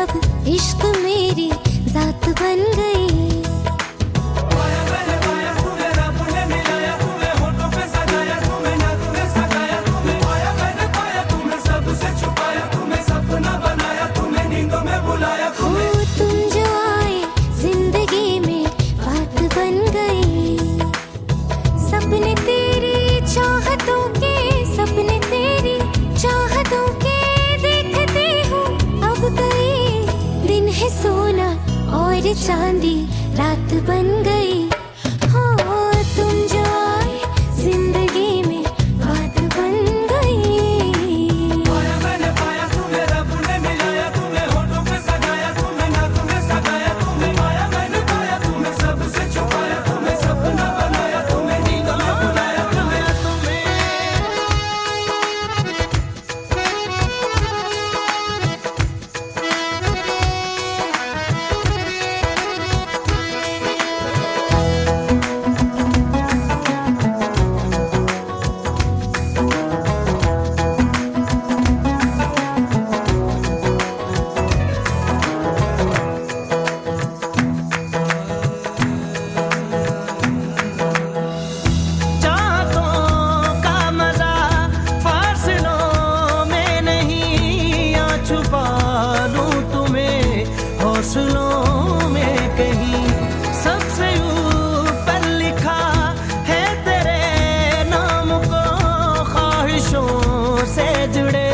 अब इश्क मेरी जात बन गई। चांदी रात बन गई। हो तुम जो आए जिंदगी में बात बन गई। पाया मैंने पाया तुम्हें, रब ने मिलाया तुम्हें, होठों पे सजाया तुम्हें, नाक में सजाया तुम्हें। पाया मैंने पाया तुम्हें, सबसे छुपाया तुम्हें, सपना बनाया तुम्हें, नींदों में बुलाया तुम्हें। हौसलों में कहीं सबसे ऊपर लिखा है तेरे नाम को, ख्वाहिशों से जुड़े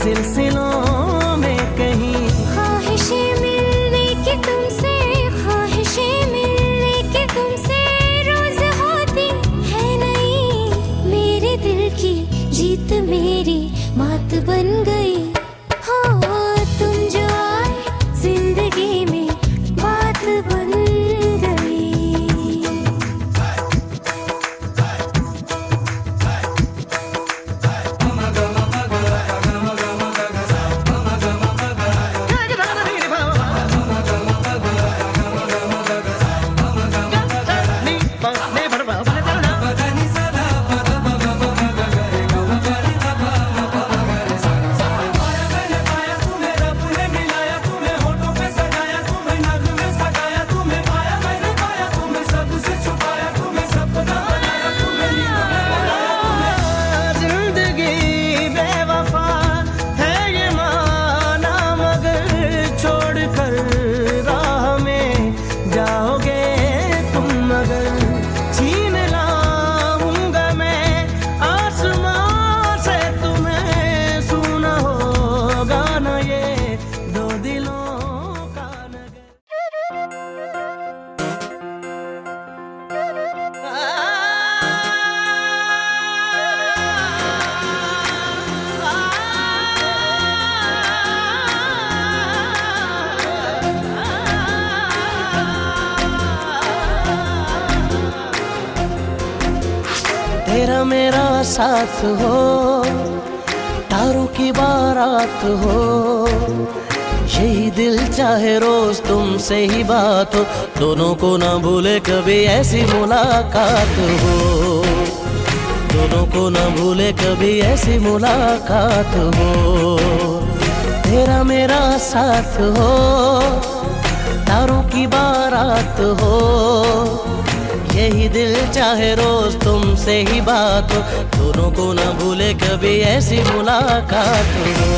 सिलसिलों में कहीं। ख्वाहिशें मिलने की तुमसे, ख्वाहिशें मिलने की तुमसे रोज होती है नहीं। मेरे दिल की जीत मेरी मात बन गई। तेरा मेरा साथ हो, तारों की बारात हो, यही दिल चाहे रोज तुमसे ही बात हो। दोनों को ना भूले कभी ऐसी मुलाकात हो, दोनों को ना भूले कभी ऐसी मुलाकात हो। तेरा मेरा साथ हो, तारों की बारात हो, यही दिल चाहे रोज तुमसे ही बात हो। दोनों को ना भूले कभी ऐसी मुलाकात हो,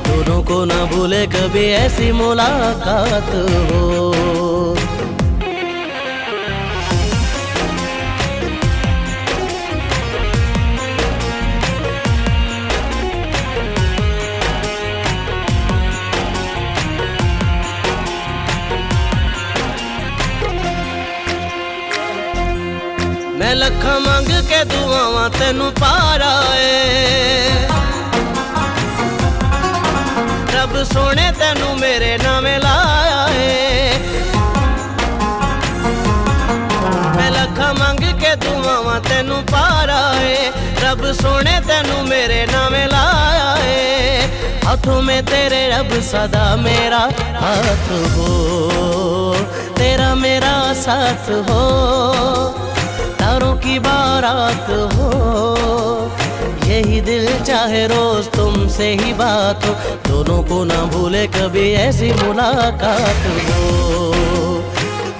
दोनों को ना भूले कभी ऐसी मुलाकात हो। मैं लखा मंग के दुआवां तेनू पारा है, रब सोने तेनू मेरे नामे लाया है। मैं लखा मंग के दुआवां तेनू पारा है, रब सोने तेनू मेरे नामे लाया है। हाथों में तेरे रब सदा मेरा हाथ हो, तेरा मेरा साथ हो, तारों की बारात हो, यही दिल चाहे रोज तुमसे ही बात हो, दोनों को ना भूले कभी ऐसी मुलाकात हो,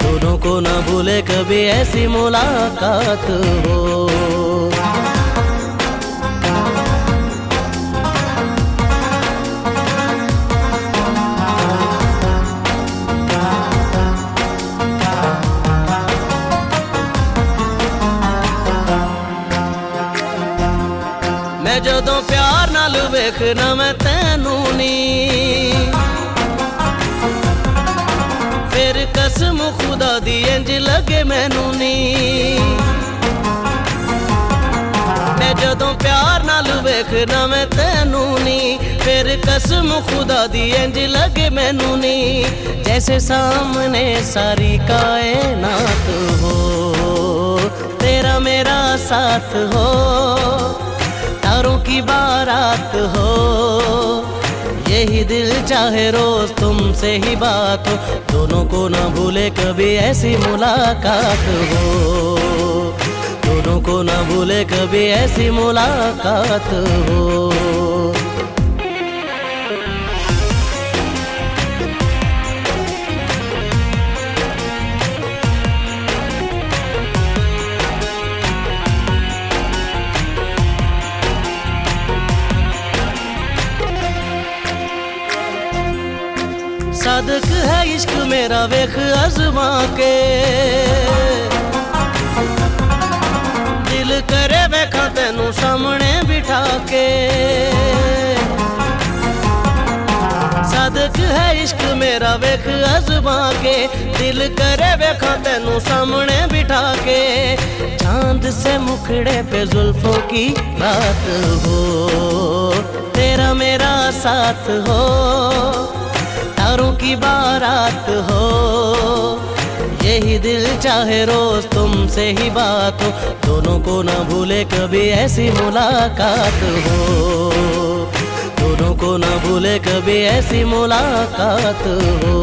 दोनों को ना भूले कभी ऐसी मुलाकात हो। मैं जदों प्यार नाल वेखना मैं तैनू नी, फिर कसम खुदा दी इंज लगे मैनू नी। मैं जदों प्यार नाल वेखना मैं तैनू नी, फिर कसम खुदा दी इंज लगे मैनू नी। जैसे सामने सारी कायनात हो, तेरा मेरा साथ हो, तारों की बारात हो, यही दिल चाहे रोज तुमसे ही बात हो, दोनों को ना भूले कभी ऐसी मुलाकात हो, दोनों को ना भूले कभी ऐसी मुलाकात हो। सादक है इश्क मेरा वेख अजमा के, दिल करे वेखा तेनू सामने बिठा के। सादक है इश्क मेरा वेख अजमा के, दिल करे वेखा तेनू सामने बिठा के। चांद से मुखड़े पे जुल्फों की बात हो, तेरा मेरा साथ हो, तारों की बारात हो, यही दिल चाहे रोज तुमसे ही बात हो, दोनों को ना भूले कभी ऐसी मुलाकात हो, दोनों को ना भूले कभी ऐसी मुलाकात हो।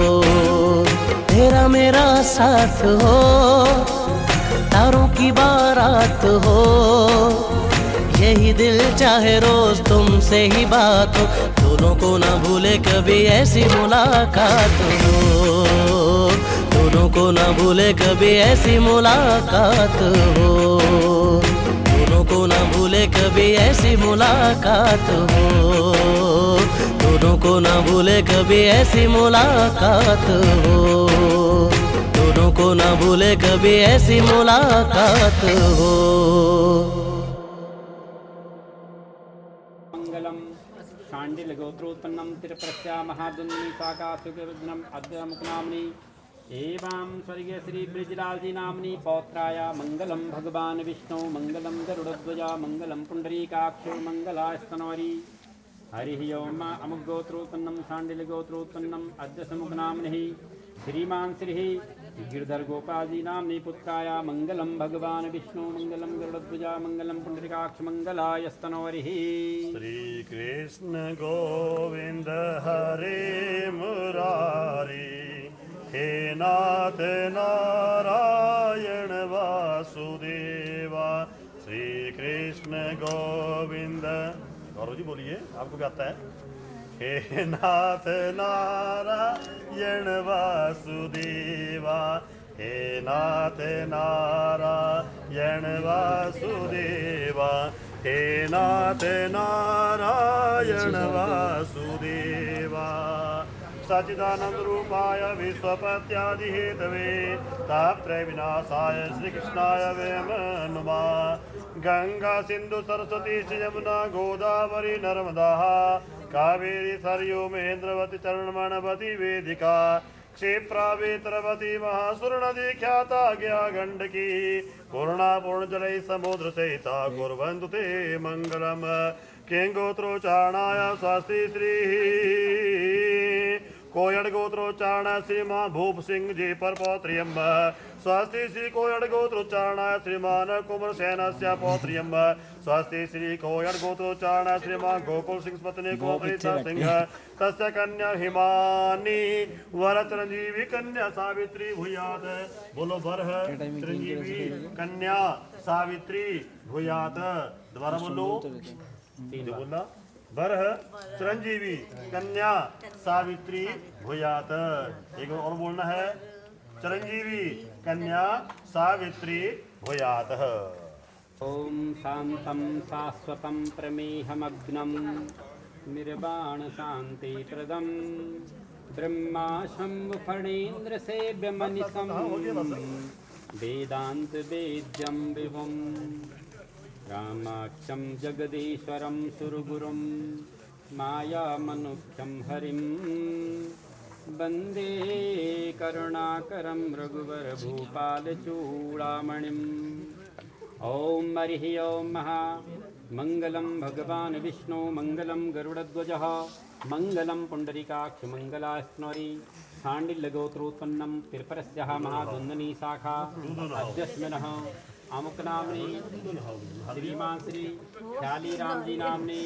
तेरा मेरा साथ हो, तारों की बारात हो, यही दिल चाहे रोज तुमसे ही बात हो, दोनों को ना भूले कभी ऐसी मुलाकात हो, दोनों को ना भूले कभी ऐसी मुलाकात हो, दोनों को ना भूले कभी ऐसी मुलाकात हो, दोनों को ना भूले कभी ऐसी मुलाकात हो, दोनों को ना भूले कभी ऐसी मुलाकात हो। शाण्डिल्यगोत्रोत्पन्नं तिरप्रस्या महाद्वन्द्विशाखासुखविघ्नम् अद्यमुखनाम्नि एवं स्वर्गीय श्री ब्रिजलाल जी नाम्नि पौत्राय मंगलम भगवान विष्णु मंगलम गरुड़ध्वजा मंगलम पुंडरीकाक्षो मंगलास्तनवरी। हरि ओम अमुगोत्रोत्पन्नं शाण्डिल्यगोत्रोत्पन्नं अद्य समुखनाम्नि श्रीमान श्री गिरधर गोपाल जी नाम्नि पुत्राय मंगलम भगवान विष्णु मंगलम गरुड़ध्वजा मंगलम पुंडरीकाक्ष मंगलायस्तनोरि। श्री कृष्ण गोविंद हरे मुरारी, हे नाथ नारायण वासुदेवा। श्री कृष्ण गोविंद, गौरव जी बोलिए, आपको क्या आता है? हे नाथ नारायण वासुदेवा, हे नाथ नारायण वासुदेवा, हे नाथ नारायण वासुदेवा। सच्चिदानंद रूपाय विश्वपत्यादि हेतवे तापत्रय विनाशाय श्री कृष्णाय वयं नमः। गंगा सिंधु सरस्वती यमुना गोदावरी नर्मदा कावेरी सरयू महेंद्रवती चरणमणवती वेदिका क्षिप्रा वेतरवती महासुर नदी ख्याता गया गंडकी पूर्णा पूर्ण जलै समुद्र सहिता कुर्वन्तु ते मंगलम। किंगोत्रोच्चारणाय स्वस्ति श्री कोयड़ गोत्रोच्चारण श्रीमान भूप सिंह जी पर पौत्रियम। स्वस्ति श्री कोयड़ गोत्रोच्चारणाय श्रीमान कुमार सेनस्य पौत्रियम। स्वस्ति श्री कोयड़ गोत्रोच्चारणाय श्रीमान गोकुल सिंह पत्नी गोप्रीता सिंह तस्य कन्या हिमानी वर चिरंजीवी कन्या सावित्री भूयात। बोलो वर चिरंजीवी कन्या सावित्री भूयात। दोबारा बोलो तीन जो बार। बोलना बरह चिरंजीवी कन्या सावित्री भूयात। एक बार और बोलना है चिरंजीवी कन्या सावित्री भूयात। ओम शांतं शाश्वतं प्रमेहमग्नं निर्वाण शांति प्रदं ब्रह्मा शंभु फणेन्द्र सेव्यमनिशं वेदांत वेद्यं विभुं रामाख्यं जगदीश्वरं सुरगुरुं मायामनुख्यं हरिं वन्दे करुणाकरं रघुवर भूपालचूडामणिम्। ओम हरिः ओम महा मंगलम भगवान विष्णु मंगलम गरुड़ध्वजः मंगलम पुंडरीकाक्ष मंगलास्नोरी शाण्डिल्यगोत्रोत्पन्नं तिरुपरस्यः महाद्वन्द्वनी शाखा अद्यस्मिनः अमुकनाम्नि श्रीमान श्री ख्यालीराम जी नाम्नि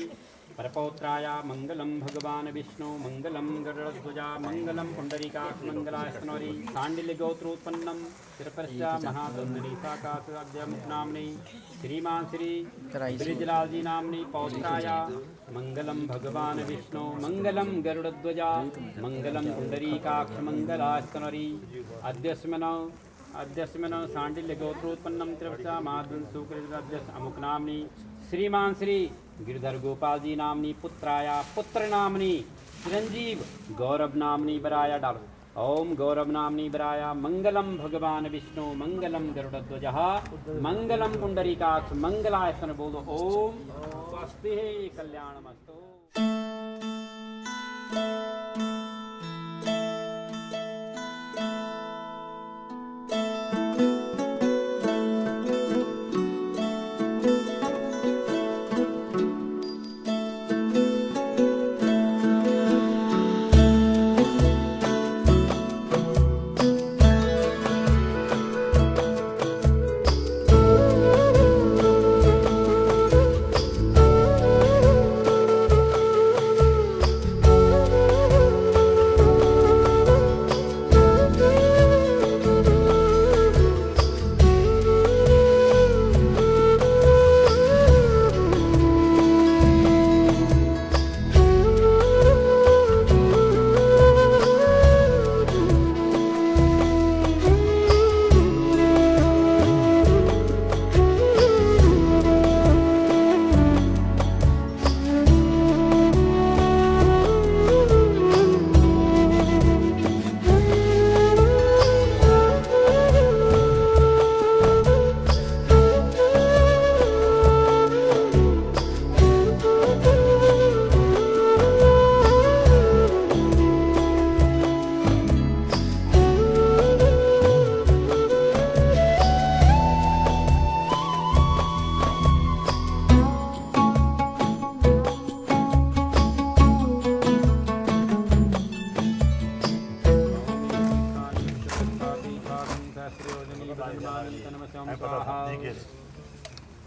परपौत्राया मंगलम भगवान विष्णु मंगलम गरुड़ध्वजा मंगलम पुंडरीकाक्ष मंगलास्नोरी शाण्डिल्यगोत्रोत्पन्नं तिरुपरस्या महाद्वन्द्वनी शाखा नाम्नि श्रीमान श्री ब्रिजलाल जी नाम्नि पौत्राया मंगलम भगवान विष्णु मंगलम गरुड़ध्वजा मंगलम पुंडरीकाक्ष मंगलास्नोरी अद्यस्मिन् शाण्डिल्यगोत्रोत्पन्नं तिरुपरस्या महाद्वन्द्वनी अमुक नाम्नि श्रीमान श्री गिरधर गोपाल जी नामनी पुत्राया पुत्र नामनी चिरंजीव गौरव नामनी बराया डालो। ओम गौरव नामनी बराया मंगलम भगवान विष्णु मंगलम गरुड़ध्वजः मंगलम पुंडरीकाक्ष मंगलायतन बोलो। ओम स्वस्ति कल्याणमस्तु।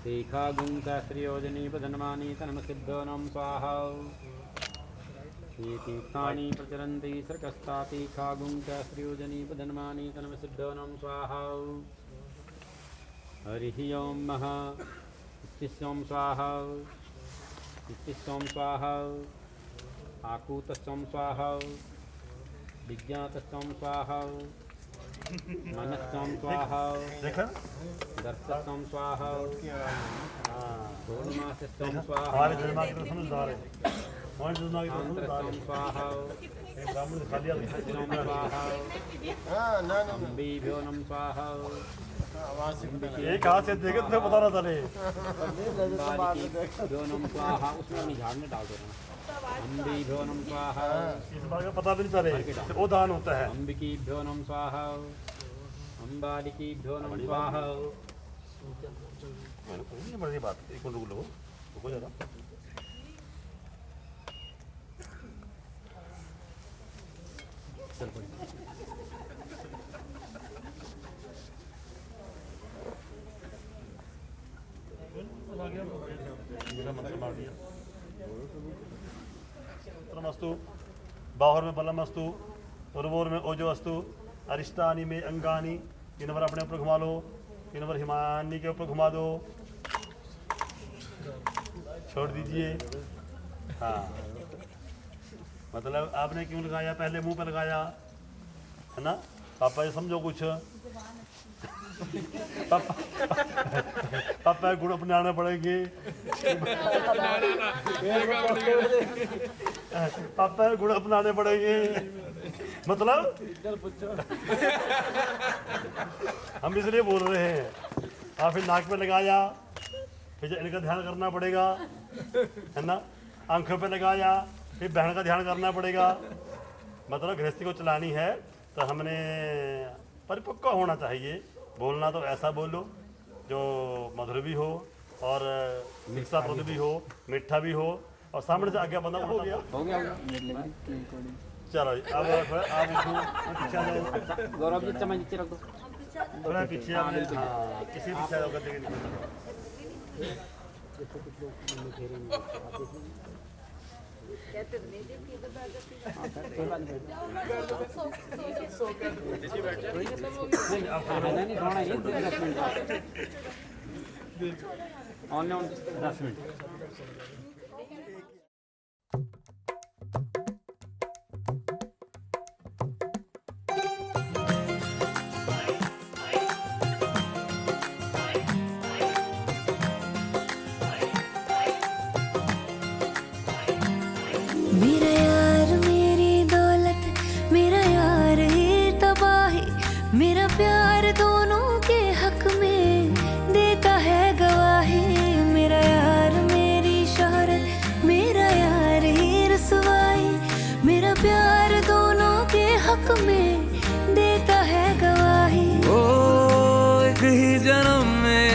तीखागुं सहस्रयोजनी बधन्मानि तन्मसिद्धोनं स्वाहा। ये तीर्थानि प्रचरन्ति सर्कस्ता तीखागुं सहस्रयोजनी बधन्मानि तन्मसिद्धोनं स्वाहा। हरिः ओं महा इत्तिस्सों स्वाहा इत्तिस्सों स्वाहा आकूतस्सों स्वाहा विज्ञातस्सों स्वाहा मनस्सों स्वाहा दर्शस्सों स्वाहा पूर्णमासस्सों स्वाहा आंत्रस्सों स्वाहा स्वाहा अम्बीभ्यो नमः स्वाहा। एक हाथ से देखे तो पता ना चले। भ्यो नमः स्वाहा उसमें नहीं झाड़ने डाल दो। अम्बीभ्यो नमः स्वाहा इस बात का पता भी नहीं चले। वो दान होता है। अम्बिकीभ्यो नमः स्वाहा अम्बालिकीभ्यो नमः स्वाहा। बड़ी बात एक मिनट रुको रुको जरा। मस्तु बाहर में बलमस्तु उर्वोर में ओजोस्तु अरिष्टानी में अंगानी। इन बार अपने ऊपर घुमा लो। इन बार हिमानी के ऊपर घुमा दो। छोड़ दीजिए। हाँ, मतलब आपने क्यों लगाया, पहले मुंह पे लगाया है ना। पापा ये समझो कुछ। पापा पापा गुण अपनाने पड़ेंगे। पापा गुण अपनाने पड़ेंगे मतलब हम इसलिए बोल रहे हैं। आप फिर नाक पे लगाया, फिर इनका ध्यान करना पड़ेगा है ना। आंखों पे लगाया, फिर बहन का ध्यान करना पड़ेगा। मतलब गृहस्थी को चलानी है तो हमने परिपक्व होना चाहिए। बोलना तो ऐसा बोलो जो मधुर भी हो और मिक्सापद भी हो, मीठा भी हो और सामने से आगे बंदा हो गया। चलो जी, अब थोड़ा आप पीछे आ जाओ। गौरव जी चम्मच नीचे रख दो। थोड़ा पीछे हाँ, किसी पीछे आ जाओ। On 10 minute. मेरा यार मेरी दौलत, मेरा यार ही तबाही, मेरा प्यार दोनों के हक में देता है गवाही। मेरा यार मेरी शोहरत, मेरा यार ही रसवाई, मेरा प्यार दोनों के हक में देता है गवाही। ओ एक ही जन्म में,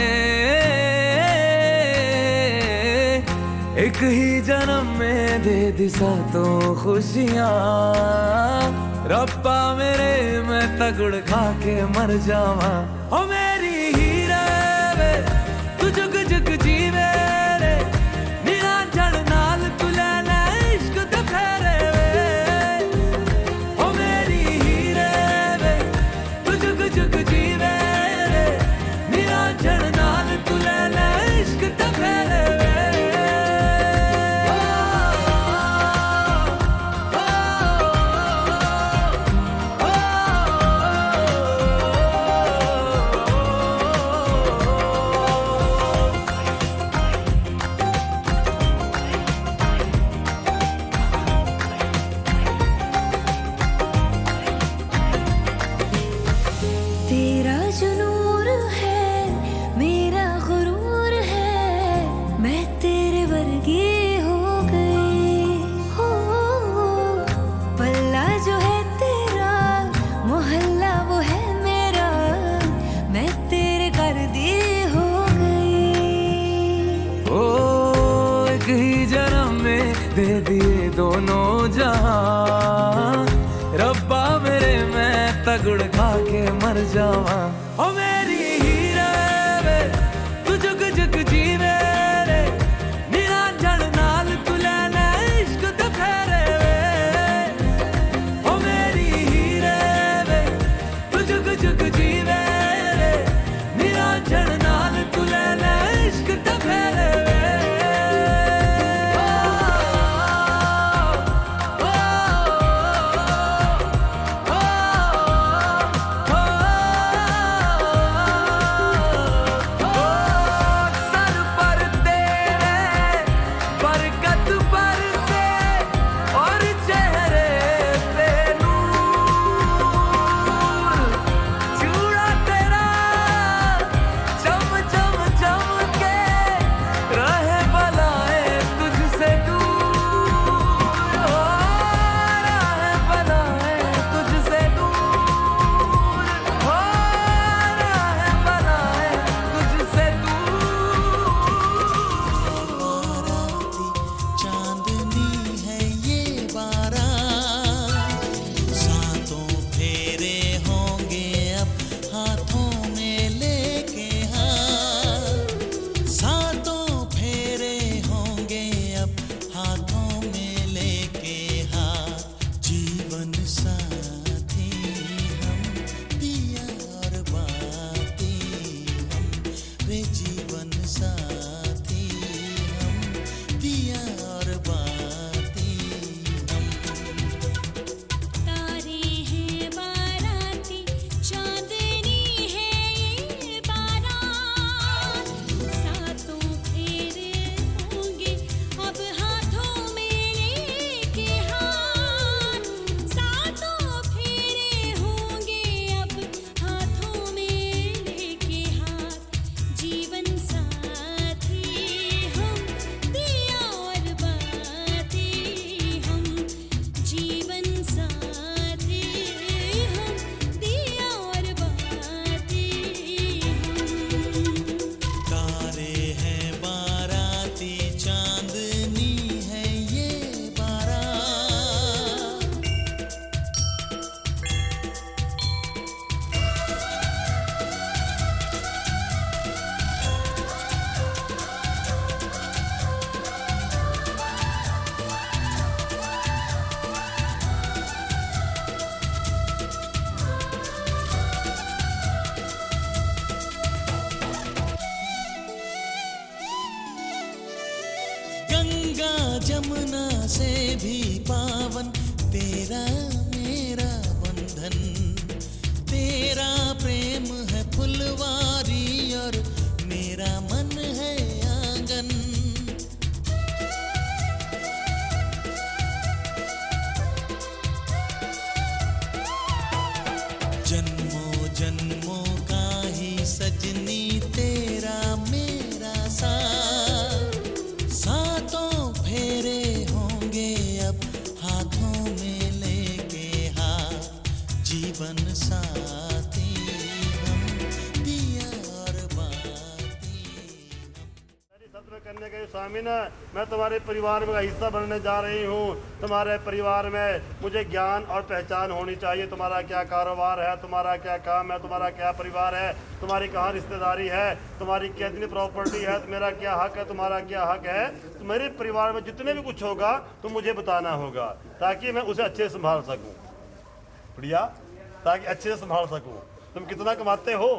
एक ही जन्म में दे दिशा तो खुशियाँ। रब्बा मेरे मैं तगड़ खा के मर जावा। ओ मेरी हीरे वे तू जुग जुग जीवे रे, निरंजन नाल तू ले ले इश्क ते फेरे वे। ओ मेरी हीरे वे तू जुग जुग जीवे रे, निरंजन नाल तू ले ले इश्क ते फेरे वे। तेरा जो नूर है मेरा गुरूर है, मैं तेरे वर्गी हो गई हो। पल्ला जो है तेरा, मोहल्ला वो है मेरा, मैं तेरे कर दी हो गई। ओ एक ही जन्म में दे दिए दोनों जहां। रब्बा मेरे मैं तगड़ खा के मर जावा। ओ मेरी हीरे वे तू जुग जुग जीवे रे, निरंजन नाल तू ले ले इश्क ते फेरे वे। ओ मेरी हीरे वे तू जुग जुग जीवे रे, निरंजन नाल तू ले ले इश्क ते फेरे वे। जमुना से भी पावन तेरा मेरा बंधन, तेरा प्रेम है फुलवारी और मेरा मन है आंगन। जन्मों जन्मों का ही सजनी तेरा मेरा साथ, सातों फेरे होंगे अब हाथों में लेके हाथ, जीवन साथी हम दिया और बाती हम। सत्य करने के स्वामी ने मैं तुम्हारे परिवार में हिस्सा बनने जा रही हूँ। तुम्हारे परिवार में मुझे ज्ञान और पहचान होनी चाहिए। तुम्हारा क्या कारोबार है, तुम्हारा क्या काम है, तुम्हारा क्या परिवार है, तुम्हारी कहाँ रिश्तेदारी है, तुम्हारी कितनी प्रॉपर्टी है, मेरा क्या हक है, तुम्हारा क्या हक है। तो मेरे परिवार में जितने भी कुछ होगा तो मुझे बताना होगा ताकि मैं उसे अच्छे से संभाल सकूँ। बढ़िया, ताकि अच्छे से संभाल सकूँ। तुम कितना कमाते हो,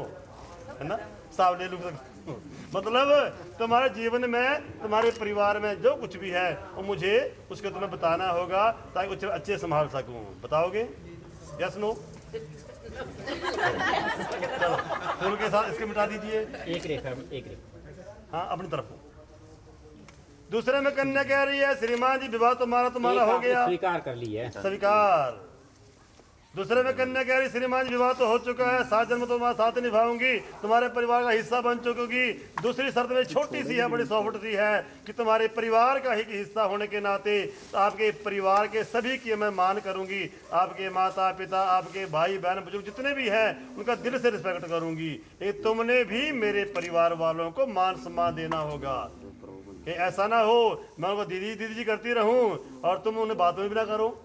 है ना, साहब ले लूँ। मतलब तुम्हारे जीवन में तुम्हारे परिवार में जो कुछ भी है वो मुझे उसको तुम्हें बताना होगा ताकि उसे अच्छे से संभाल सकूं। बताओगे? Yes no? चलो फूल के साथ इसके मिटा दीजिए। एक रेखा। हाँ, अपनी तरफ। दूसरे में कन्या कह रही है श्रीमान जी विवाह तुम्हारा हो गया, स्वीकार कर ली है। स्वीकार। दूसरे में कन्या कह रही श्रीमान जी विवाह तो हो चुका है, 7 जन्म तुम्हारा साथ निभाऊंगी, तुम्हारे परिवार का हिस्सा बन चुकी। दूसरी शर्त में छोटी सी है, बड़ी सॉफ्ट सी है कि तुम्हारे परिवार का ही हिस्सा होने के नाते आपके परिवार के सभी की मैं मान करूंगी। आपके माता पिता, आपके भाई बहन बुजुर्ग जितने भी हैं उनका दिल से रिस्पेक्ट करूंगी। लेकिन तुमने भी मेरे परिवार वालों को मान सम्मान देना होगा। ऐसा ना हो मैं उनको दीदी दीदी जी करती रहूं और तुम उन्हें बात में भी ना करो।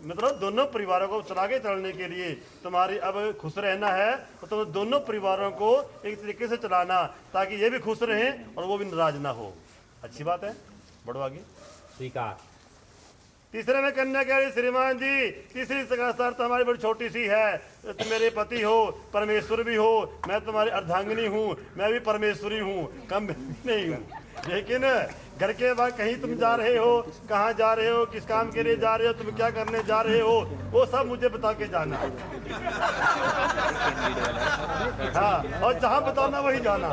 मतलब दोनों परिवारों को चला के चलने के लिए तुम्हारी अब खुश रहना है तो तुम दोनों परिवारों को एक तरीके से चलाना ताकि ये भी खुश रहें और वो भी नाराज ना हो। अच्छी बात है, बढ़ो आगे। स्वीकार। तीसरे में कन्या कह रही श्रीमान जी तीसरी शर्त हमारी बड़ी छोटी सी है। तुम मेरे पति हो, परमेश्वर भी हो, मैं तुम्हारी अर्धांगिनी हूँ, मैं भी परमेश्वरी हूँ, कम नहीं हूँ। लेकिन घर के बाद कहीं तुम जा रहे हो, कहाँ जा रहे हो, किस काम के लिए जा रहे हो, तुम क्या करने जा रहे हो, वो सब मुझे बता के जाना। हाँ, और जहाँ बताना वही जाना,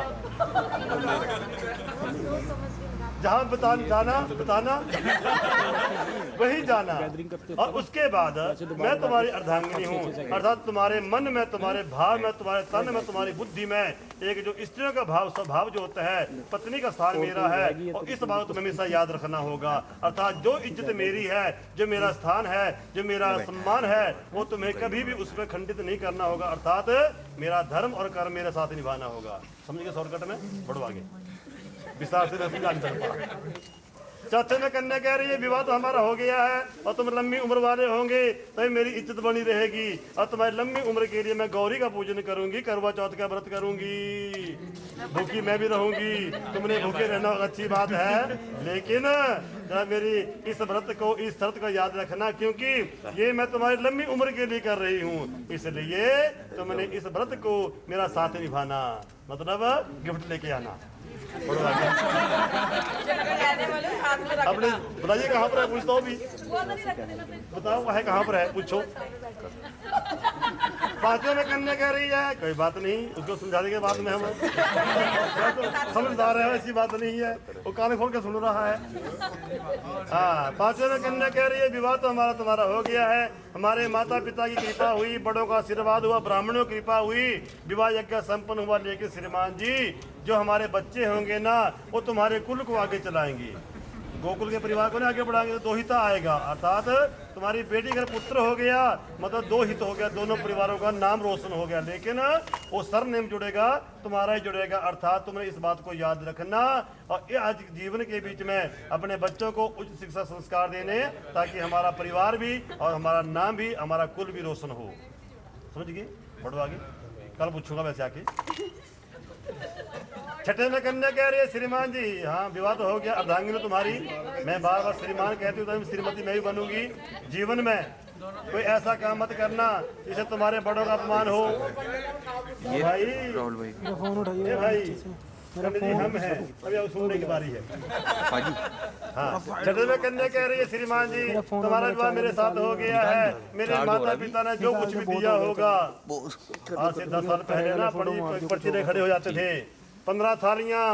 जहाँ बताना वही जाना। और उसके बाद मैं तुम्हारी अर्धांगिनी हूँ, अर्थात तुम्हारे मन में, तुम्हारे भाव में, तुम्हारे तन में, तुम्हारी बुद्धि में एक जो स्त्रियों का भाव स्वभाव जो होता है, पत्नी का स्थान मेरा है और इस बात को तुम्हें हमेशा याद रखना होगा। अर्थात जो इज्जत मेरी है, जो मेरा स्थान है, जो मेरा सम्मान है, वो तुम्हें कभी भी उसमें खंडित नहीं करना होगा। अर्थात मेरा धर्म और कर्म मेरे साथ निभाना होगा। समझ गए? शॉर्टकट में बढ़ो आगे, विस्तार से मैं समझा नहीं सकता। चौथे में कन्या कह रही है विवाह तो हमारा हो गया है और तुम लंबी उम्र वाले होंगे तभी मेरी इज्जत बनी रहेगी और तुम्हारी लंबी उम्र के लिए मैं गौरी का पूजन करूंगी, करवा चौथ का व्रत करूंगी, भूखी मैं भी रहूंगी। तुमने भूखे रहना अच्छी बात है, लेकिन मेरी इस व्रत को, इस शर्त को याद रखना क्योंकि ये मैं तुम्हारी लंबी उम्र के लिए कर रही हूँ, इसलिए तुमने इस व्रत को मेरा साथ निभाना, मतलब गिफ्ट लेके आना। अपने बताइए कहाँ पर है, पूछता हूँ भी, बताओ वह कहाँ पर है, पूछो। पांचों में कन्या कह रही है कोई बात नहीं, उसको समझा देंगे बाद में, हम समझदार है, ऐसी बात नहीं है, वो कान खोल के सुन रहा है। हाँ, पांचों में कन्या कह रही है विवाह तो हमारा तुम्हारा हो गया है, हमारे माता पिता की कृपा हुई, बड़ों का आशीर्वाद हुआ, ब्राह्मणों की कृपा हुई, विवाह यज्ञ संपन्न हुआ। लेकिन श्रीमान जी जो हमारे बच्चे होंगे ना वो तुम्हारे कुल को आगे चलाएंगे, गोकुल के परिवार को ना आगे बढ़ाएंगे तो 2 हित आएगा। अर्थात तुम्हारी बेटी अगर पुत्र हो गया मतलब 2 हित हो गया, दोनों परिवारों का नाम रोशन हो गया, लेकिन वो सरनेम जुड़ेगा, तुम्हारा ही जुड़ेगा। अर्थात तुमने इस बात को याद रखना और आज जीवन के बीच में अपने बच्चों को उच्च शिक्षा संस्कार देने ताकि हमारा परिवार भी और हमारा नाम भी, हमारा कुल भी रोशन हो। समझ गए? बढ़ो आगे, कल पूछूंगा वैसे आके। छठे में कन्या कह रही है श्रीमान जी हाँ विवाह तो हो गया, अर्धांगिनी तुम्हारी, मैं बार बार श्रीमान कहती हूँ तो श्रीमती मैं ही बनूंगी। जीवन में कोई ऐसा काम मत करना जिससे तुम्हारे बड़ों का अपमान हो। भाई, भाई पंडित जी हम हैं, अभी अब सुनने की बारी है। हाँ, छठे में कन्या कह रही है श्रीमान जी तुम्हारा विवाह मेरे साथ हो गया है। मेरे माता पिता ने जो कुछ भी दिया होगा, आज से 10 साल पहले ना पर्ची में खड़े हो जाते थे, 15 थालियां,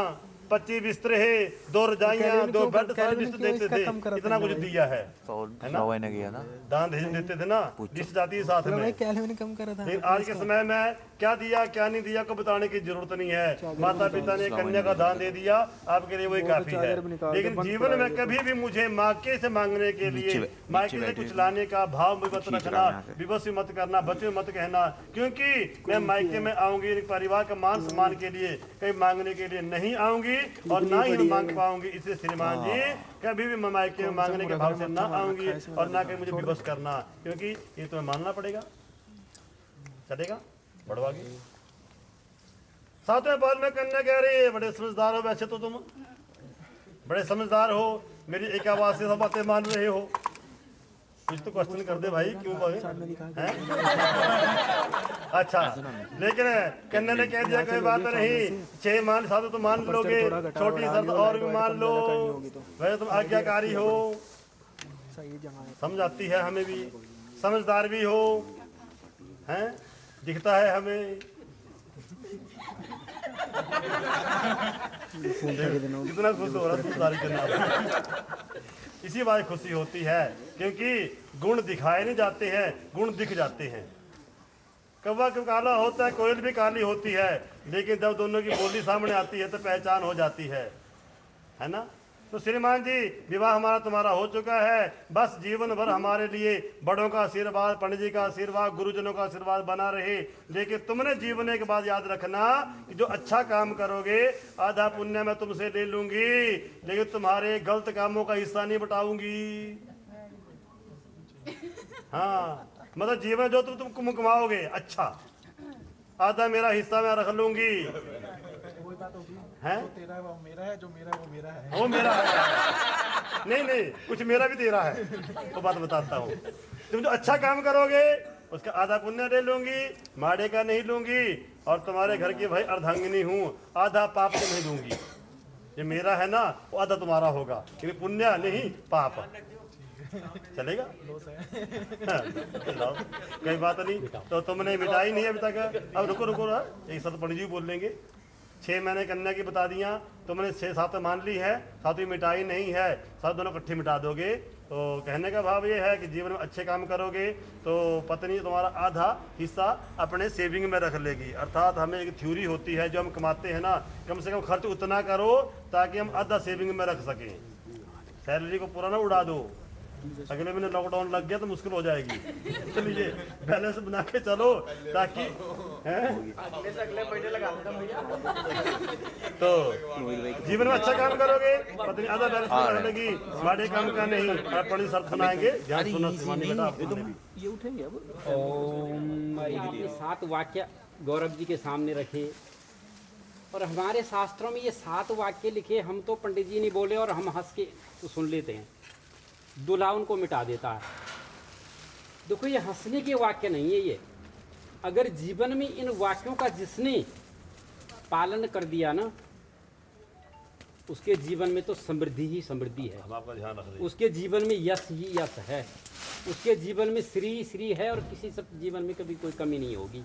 25 बिस्तर है, 2 रजाइयां, 2 बेड, सारे लिस्ट देते थे, इतना कुछ दिया है ना, दान दहेज देते थे ना, लिस्ट जाती है साथ में। लेकिन आज के समय में क्या दिया क्या नहीं दिया को बताने की जरूरत नहीं है। माता पिता ने कन्या का दान दे दिया, आपके लिए वही काफी है। लेकिन जीवन में कभी भी मुझे मायके से मांगने के लिए, मायके से कुछ लाने का भाव में मत रखना, विवश मत करना, बच्चे मत कहना, क्योंकि मैं मायके में आऊंगी परिवार का मान सम्मान के लिए, कहीं मांगने के लिए नहीं आऊंगी और ना ही मांग पाऊंगी। इसलिए श्रीमान जी कभी भी मायके में मांगने के भाव से ना आऊंगी और ना कहीं मुझे विवश करना, क्योंकि ये तुम्हें मानना पड़ेगा। चलेगा बढ़वागी। सातवें पहल में कन्या कह रही है बड़े समझदार हो, वैसे तो तुम बड़े समझदार हो, मेरी एक आवाज से सब बातें मान रहे हो, कुछ तो क्वेश्चन कर दे भाई, क्यों हैं? अच्छा, लेकिन कन्या ने कह दिया कोई बात नहीं, 6 मान 7 तो मान लोगे, छोटी शर्त और भी मान लो, वैसे तुम आज्ञाकारी हो, समझ आती है हमें भी, समझदार भी हो, हैं, दिखता है हमें। कितना खुश हो रहा समझदारी करना, इसी बात खुशी होती है, क्योंकि गुण दिखाए नहीं जाते हैं, गुण दिख जाते हैं। कौवा क्यों काला होता है, कोयल भी काली होती है, लेकिन जब दोनों की बोली सामने आती है तो पहचान हो जाती है ना। तो श्रीमान जी विवाह हमारा तुम्हारा हो चुका है, बस जीवन भर हमारे लिए बड़ों का आशीर्वाद, पंडित जी का आशीर्वाद, गुरुजनों का आशीर्वाद बना रहे। लेकिन तुमने जीवन के बाद याद रखना कि जो अच्छा काम करोगे आधा पुण्य मैं तुमसे ले लूंगी, लेकिन तुम्हारे गलत कामों का हिस्सा नहीं बटाऊंगी। हाँ, मतलब जीवन जो तुम कमाओगे अच्छा, आधा मेरा हिस्सा मैं रख लूंगी। है तेरा वो मेरा है, जो मेरा वो मेरा है, वो मेरा है। नहीं कुछ मेरा भी तेरा है, तो बात बताता हूँ। तुम जो अच्छा काम करोगे उसका आधा पुण्य ले लूंगी, माड़े का नहीं लूंगी, और तुम्हारे घर की भाई अर्धांगिनी हूँ, आधा पाप तो नहीं दूंगी। ये मेरा है ना, वो आधा तुम्हारा होगा, क्योंकि पुण्य नहीं पाप। चलेगा? कोई बात नहीं। तो तुमने मिटाई नहीं अभी तक। अब रुको एक साथ पंडित जी बोल लेंगे। 6 महीने कन्या की बता दिया, तुमने 6-7 मान ली है, 7वीं मिटाई नहीं है, सब दोनों इकट्ठी मिटा दोगे। तो कहने का भाव ये है कि जीवन में अच्छे काम करोगे तो पत्नी तुम्हारा आधा हिस्सा अपने सेविंग में रख लेगी। अर्थात हमें एक थ्योरी होती है, जो हम कमाते हैं ना, कम से कम खर्च उतना करो ताकि हम आधा सेविंग में रख सकें। सैलरी को पूरा ना उड़ा दो, अगले महीने लॉकडाउन लग गया तो मुश्किल हो जाएगी। चलिए बैलेंस बना के चलो, ताकि अगले महीने लगा तो जीवन में अच्छा काम करोगे, पत्नी आधा बैलेंस रख लेगी, बड़े काम का नहीं। अपनी शर्त सुनाएंगे, ध्यान सुनो बेटा। ये उठेंगे अब। ओम, ये 7 वाक्य गौरव जी के सामने रखे, और हमारे शास्त्रों में ये 7 वाक्य लिखे, हम तो पंडित जी नहीं बोले और हम हंस के तो सुन लेते हैं, दूल्हा उनको मिटा देता है। देखो ये हंसने के वाक्य नहीं है ये, अगर जीवन में इन वाक्यों का जिसने पालन कर दिया ना, उसके जीवन में तो समृद्धि ही समृद्धि है। हम आपका ध्यान रख उसके जीवन में यश ही यश है, उसके जीवन में श्री श्री है, और किसी सब जीवन में कभी कोई कमी नहीं होगी।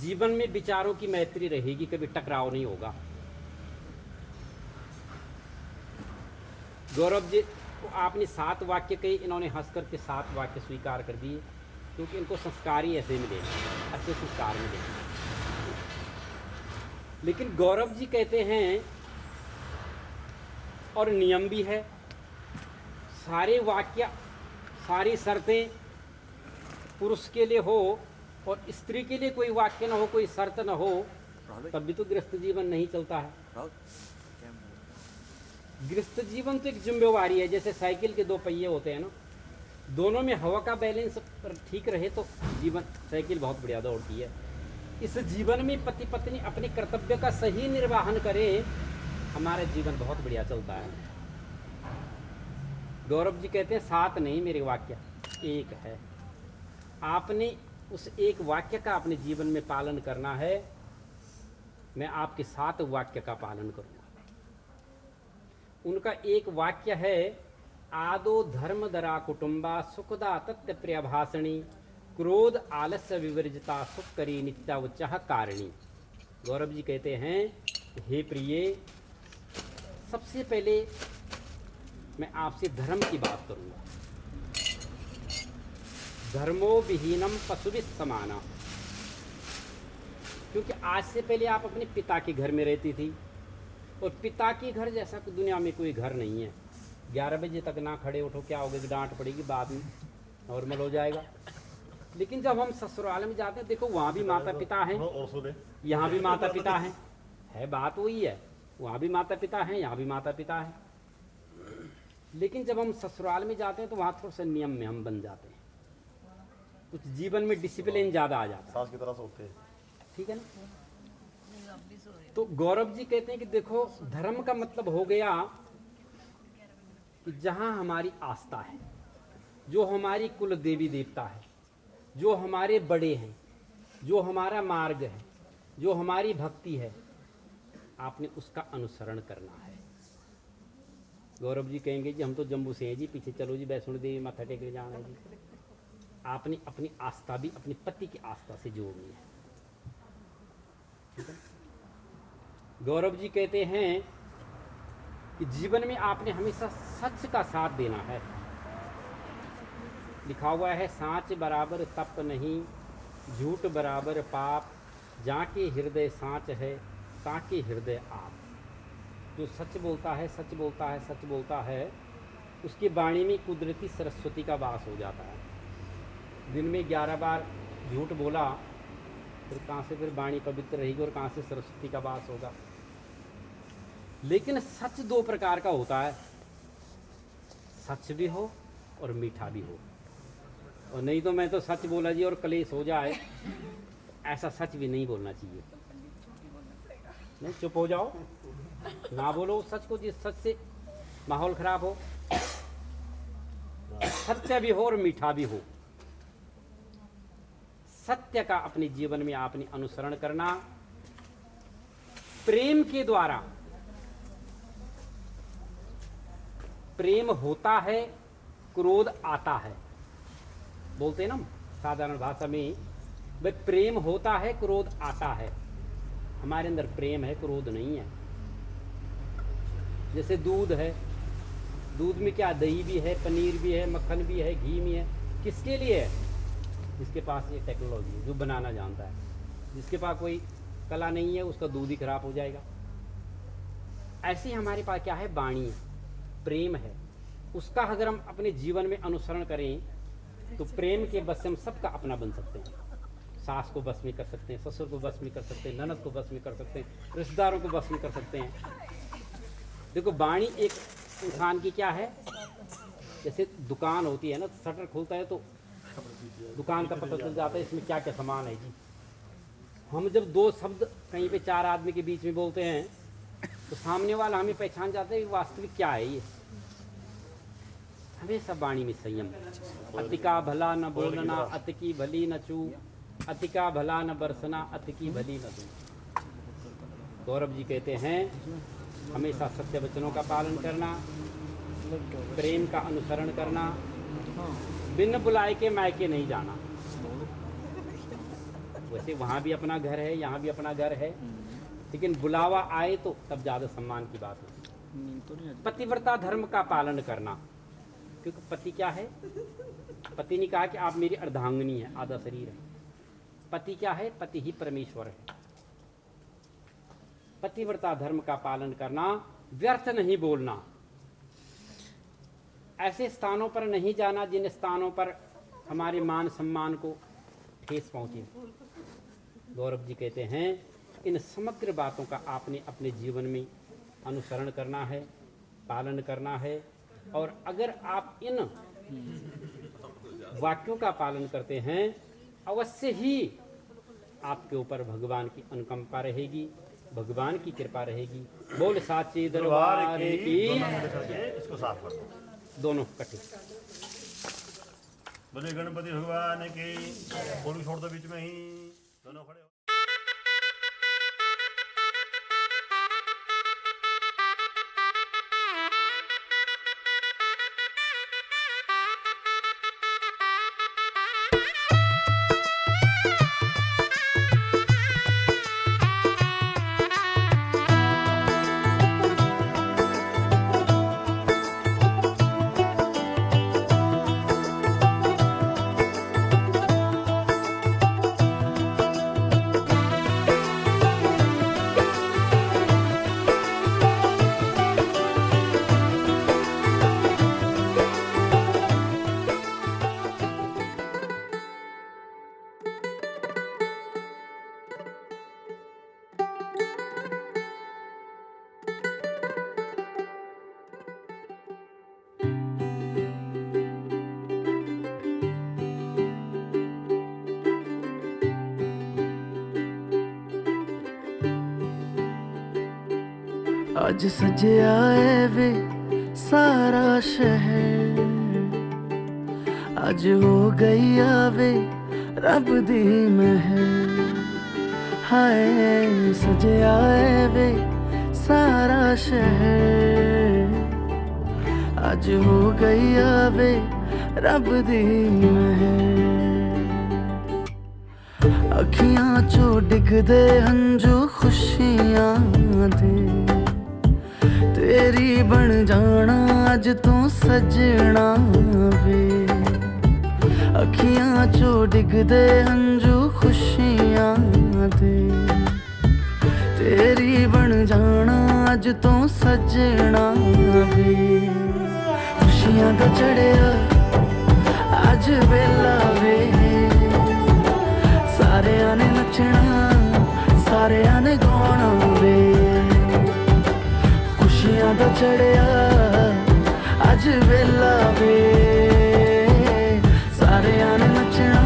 जीवन में विचारों की मैत्री रहेगी, कभी टकराव नहीं होगा। गौरव जी आपने 7 वाक्य कही, इन्होंने हंस करके 7 वाक्य स्वीकार कर दिए, क्योंकि इनको संस्कार ही ऐसे मिले, अच्छे संस्कार मिले। लेकिन गौरव जी कहते हैं, और नियम भी है, सारे वाक्य सारी शर्तें पुरुष के लिए हो और स्त्री के लिए कोई वाक्य ना हो, कोई शर्त ना हो, तब भी तो गृहस्थ जीवन नहीं चलता है। गृहस्थ जीवन तो एक जिम्मेवारी है, जैसे साइकिल के 2 पहिए होते हैं ना, दोनों में हवा का बैलेंस ठीक रहे तो जीवन साइकिल बहुत बढ़िया दौड़ती है। इस जीवन में पति पत्नी अपने कर्तव्य का सही निर्वाहन करें, हमारा जीवन बहुत बढ़िया चलता है। गौरव जी कहते हैं 7 नहीं मेरे वाक्य, 1 है। आपने उस एक वाक्य का अपने जीवन में पालन करना है, मैं आपके 7 वाक्य का पालन करूंगा। उनका एक वाक्य है, आदो धर्मदरा कुटुंबा सुखदा तत्व प्रिय भाषणी क्रोध आलस्य विवर्जिता सुख करी नित्यावचह कारिणी। गौरव जी कहते हैं, हे प्रिय, सबसे पहले मैं आपसे धर्म की बात करूंगा। धर्मो विहीनम पशुभिः समाना, क्योंकि आज से पहले आप अपने पिता के घर में रहती थी, और पिता के घर जैसा दुनिया में कोई घर नहीं है। 11 बजे तक ना खड़े उठो, क्या होगा कि डांट पड़ेगी, बाद में नॉर्मल हो जाएगा। लेकिन जब हम ससुराल में जाते हैं, देखो वहाँ भी माता पिता हैं, यहाँ भी माता पिता हैं, है बात वही है, वहाँ भी माता पिता हैं, यहाँ भी माता पिता हैं। लेकिन जब हम ससुराल में जाते हैं तो वहाँ थोड़ा सा नियम में हम बन जाते हैं, कुछ जीवन में डिसिप्लिन ज़्यादा आ जाता है, सास की तरह सोते हैं, ठीक है ना। तो गौरव जी कहते हैं कि देखो, धर्म का मतलब हो गया कि जहाँ हमारी आस्था है, जो हमारी कुल देवी देवता है, जो हमारे बड़े हैं, जो हमारा मार्ग है, जो हमारी भक्ति है, आपने उसका अनुसरण करना है। गौरव जी कहेंगे जी हम तो जम्मू से हैं जी, पीछे चलो जी वैष्णो देवी माथा टेकने जाना है जी। आपने अपनी आस्था भी अपने पति की आस्था से जोड़नी है, ठीक है। गौरव जी कहते हैं कि जीवन में आपने हमेशा सच का साथ देना है। लिखा हुआ है, साँच बराबर तप नहीं, झूठ बराबर पाप, जाके हृदय साँच है, ताके हृदय आप। जो सच बोलता है, सच बोलता है, सच बोलता है, उसकी वाणी में कुदरती सरस्वती का वास हो जाता है। दिन में 11 बार झूठ बोला, फिर कहाँ से फिर वाणी पवित्र रहेगी और कहाँ से सरस्वती का वास होगा। लेकिन सच 2 प्रकार का होता है, सच भी हो और मीठा भी हो। और नहीं तो मैं तो सच बोला जी और कलेश हो जाए, ऐसा सच भी नहीं बोलना चाहिए। नहीं, चुप हो जाओ, ना बोलो सच को, जिस सच से माहौल खराब हो। सत्य भी हो और मीठा भी हो। सत्य का अपने जीवन में आपने अनुसरण करना। प्रेम के द्वारा प्रेम होता है, क्रोध आता है। बोलते हैं ना साधारण भाषा में, भाई प्रेम होता है, क्रोध आता है। हमारे अंदर प्रेम है, क्रोध नहीं है। जैसे दूध है, दूध में क्या, दही भी है, पनीर भी है, मक्खन भी है, घी भी है। किसके लिए है? जिसके पास ये टेक्नोलॉजी है, जो बनाना जानता है। जिसके पास कोई कला नहीं है, उसका दूध ही खराब हो जाएगा। ऐसे ही हमारे पास क्या है, वाणी है, प्रेम है। उसका अगर हम अपने जीवन में अनुसरण करें तो प्रेम के बस से हम सबका अपना बन सकते हैं। सास को बस में कर सकते हैं, ससुर को बस में कर सकते हैं, ननद को बस में कर सकते हैं, रिश्तेदारों को बस में कर सकते हैं। देखो, वाणी एक इंसान की क्या है, जैसे दुकान होती है ना, शटर खुलता है तो दुकान का पता चल जाता है इसमें क्या क्या सामान है जी। हम जब 2 शब्द कहीं पे 4 आदमी के बीच में बोलते हैं तो सामने वाला हमें पहचान जाता है वास्तविक क्या है ये। हमेशा वाणी में संयम। अति का भला न बोलना, अति की भली न चू, अति का भला न बरसना, अति की भली न दू। गौरव जी कहते हैं हमेशा सत्य वचनों का पालन करना, प्रेम का अनुसरण करना, बिन बुलाए के मायके नहीं जाना। वैसे वहाँ भी अपना घर है, यहाँ भी अपना घर है, लेकिन बुलावा आए तो तब ज़्यादा सम्मान की बात है। पतिव्रता धर्म का पालन करना, क्योंकि पति क्या है, पति ने कहा कि आप मेरी अर्धांगिनी है, आधा शरीर है। पति क्या है, पति ही परमेश्वर है। पतिव्रता धर्म का पालन करना, व्यर्थ नहीं बोलना, ऐसे स्थानों पर नहीं जाना जिन स्थानों पर हमारे मान सम्मान को ठेस पहुंचे। गौरव जी कहते हैं इन समग्र बातों का आपने अपने जीवन में अनुसरण करना है, पालन करना है। और अगर आप इन वाक्यों का पालन करते हैं, अवश्य ही आपके ऊपर भगवान की अनुकंपा रहेगी, भगवान की कृपा रहेगी। बोल साचे दरबार की। इसको साफ कर दो, दोनों कटे। बोले गणपति भगवान की। फोन भी छोड़ दो बीच में ही, दोनों खड़े हो। आज सजया है वे सारा शहर, आज हो गई आवे रब दी महर। हाय सजया है वे सारा शहर, आज हो गई आवे रब दी महर। अखियां चो डिगदे हंजू खुशियां दे, तेरी बन जाना अज तू सजना वे। अखियां चो डिगदे हंजू खुशियां दे, तेरी बन जाना अज तू सजना वे। खुशियां दा चढ़िया अज वेला वे, सारेयां ने नचना सारेयां ने गाना वे। खुशियां दा चढ़िया अज वेला वे, सारेयां ने नचना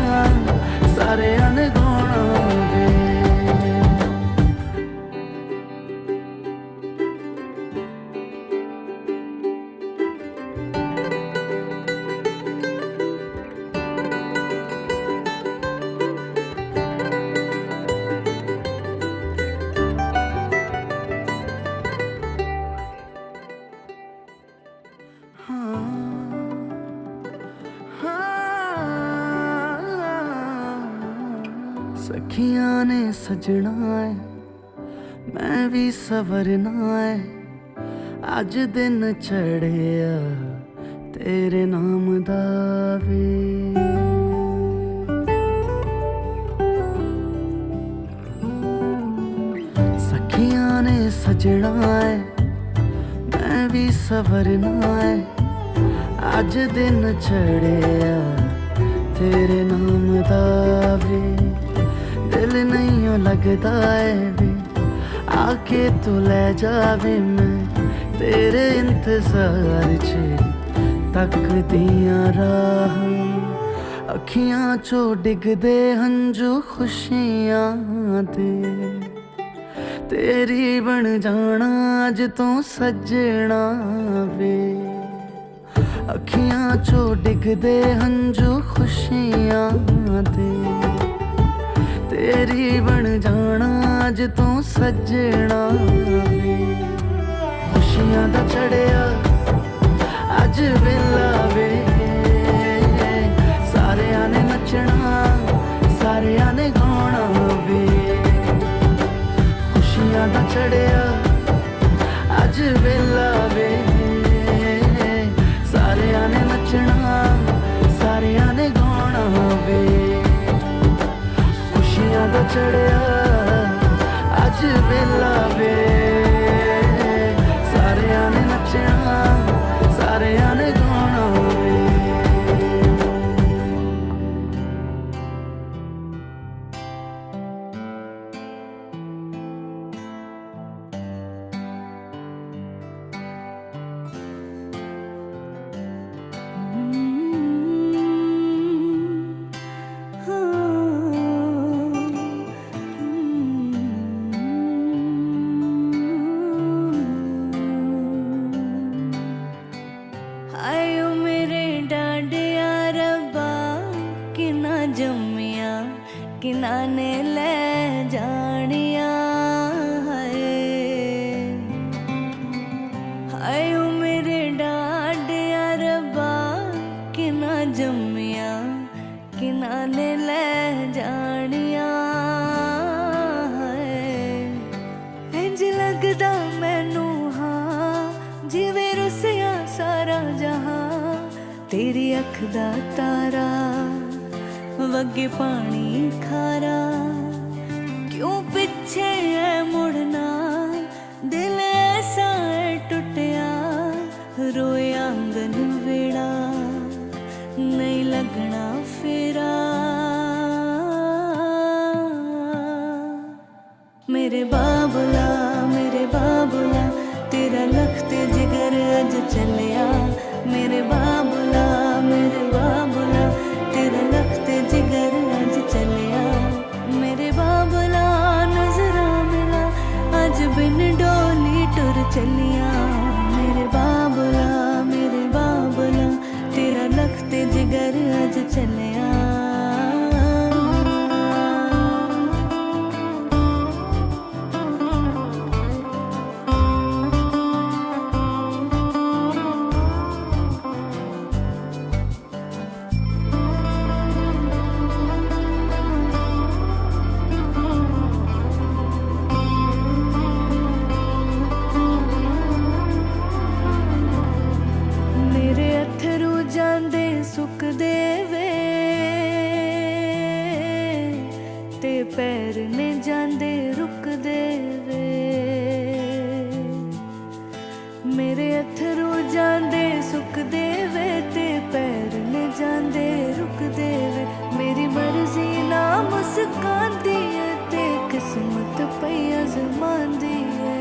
सारेयां ने गाना वे। सखियां ने सजना है मैं भी सवरना है, अज दिन चढ़िया तेरे नाम दा वे। सखियां ने सजना है मैं भी सवरना है, अज दिन चढ़िया तेरे नाम दा वे। दिल नहीं लगता है वे आके तू ले जावे, मैं तेरे इंतजार च तकदियां राह। अखियां चो डिगदे हंजू खुशियां दे, तेरी बन जाना अज तू सजना वे। अखियां चो डिगदे हंजू खुशियां दे, तेरी बन जाना अज तू सजना वे। खुशियां दा चढ़िया अज वेला वे, सारेयां ने नचना सारेयां ने गाना वे। खुशियां दा चढ़िया अज वेला वे, सारेयां ने नचना सारेयां ने गाना वे। खुशियां दा चढ़िया अज वेला वे, सारेयां ने नचना सारेयां ने गाना वे। आयो मेरे डांडिया रब्बा, किना जम्मिया किना ने ले जानिया। आयो मेरे डांडिया रब्बा, किना जम्मिया किना ने ले जानिया। इंज लगदा मैनू हाँ जिवें रुसिया सारा जहां, तेरी अख दा तारा वगे पानी खारा। क्यों पीछे है मुड़ना दिल ऐसा है टुटिया, रोए आंगन वेड़ा नहीं लगना फेरा। मेरे बाबुला तेरा लखते जिगर अज चलिया। मेरे बाबुला तेरा लखते जिगर अज चलिया। मेरे बाबुला नजरा मिला अज बिन डोली टुर चलिया। सुख देवे ते पैर ने जांदे रुक देवे मेरे अथरू जांदे सुख देवे ते पैर ने जांदे रुक देवे मेरी मर्जी ना मुस्कांदी है ते किस्मत पई अजमांदी है